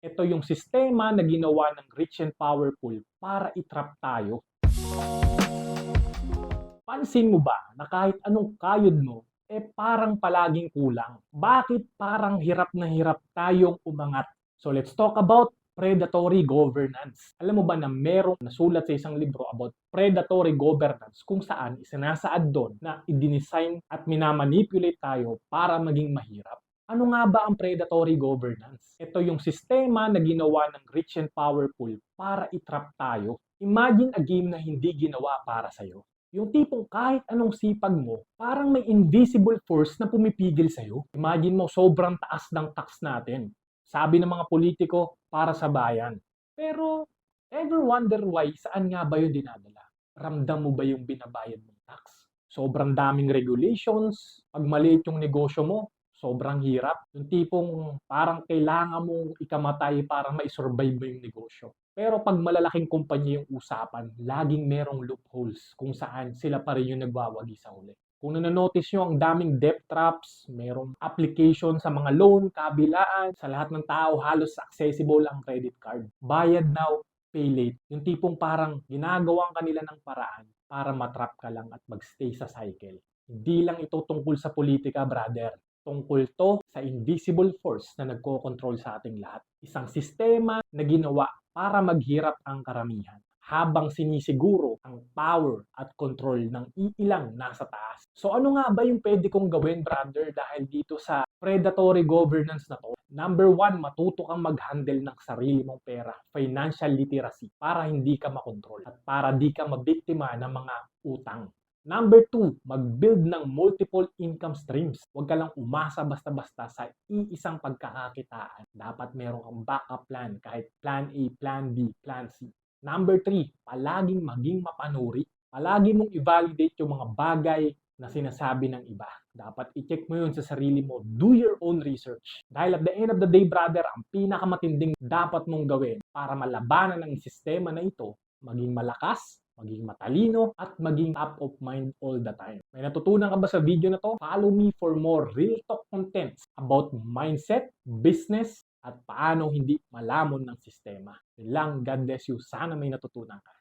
Ito yung sistema na ginawa ng rich and powerful para itrap tayo. Pansin mo ba na kahit anong kayod mo, parang palaging kulang? Bakit parang hirap na hirap tayong umangat? So let's talk about predatory governance. Alam mo ba na merong nasulat sa isang libro about predatory governance kung saan isinasaad doon na i-design at minamanipulate tayo para maging mahirap? Ano nga ba ang predatory governance? Ito yung sistema na ginawa ng rich and powerful para itrap tayo. Imagine a game na hindi ginawa para sa'yo. Yung tipong kahit anong sipag mo, parang may invisible force na pumipigil sa'yo. Imagine mo, sobrang taas ng tax natin. Sabi ng mga politiko, para sa bayan. Pero, ever wonder why, saan nga ba yun dinadala? Ramdam mo ba yung binabayad mong tax? Sobrang daming regulations. Pag maliit yung negosyo mo, sobrang hirap. Yung tipong parang kailangan mong ikamatay para maisurvive mo yung negosyo. Pero pag malalaking kumpanya yung usapan, laging merong loopholes kung saan sila pa rin yung nagwawagi sa huli. Kung nanonotice nyo, ang daming debt traps, merong application sa mga loan, kabilaan, sa lahat ng tao halos accessible ang credit card. Bayad now, pay late. Yung tipong parang ginagawang kanila ng paraan para matrap ka lang at magstay sa cycle. Hindi lang ito tungkol sa politika, brother. Tungkol to sa invisible force na nagko-control sa ating lahat. Isang sistema na ginawa para maghirap ang karamihan habang sinisiguro ang power at control ng iilang nasa taas. So ano nga ba yung pwede kong gawin, brother, dahil dito sa predatory governance na to? Number 1, matuto kang mag-handle ng sarili mong pera, financial literacy, para hindi ka makontrol at para di ka mabiktima ng mga utang. Number 2, mag-build ng multiple income streams. Huwag ka lang umasa basta-basta sa iisang pagkakakitaan. Dapat meron kang backup plan, kahit plan A, plan B, plan C. Number 3, palaging maging mapanuri. Palagi mong i-validate yung mga bagay na sinasabi ng iba. Dapat i-check mo yun sa sarili mo. Do your own research. Dahil at the end of the day, brother, ang pinakamatinding dapat mong gawin para malabanan ng sistema na ito, maging malakas, maging matalino, at maging top of mind all the time. May natutunan ka ba sa video na to? Follow me for more real talk contents about mindset, business, at paano hindi malamon ng sistema. Yun lang, God bless you. Sana may natutunan ka.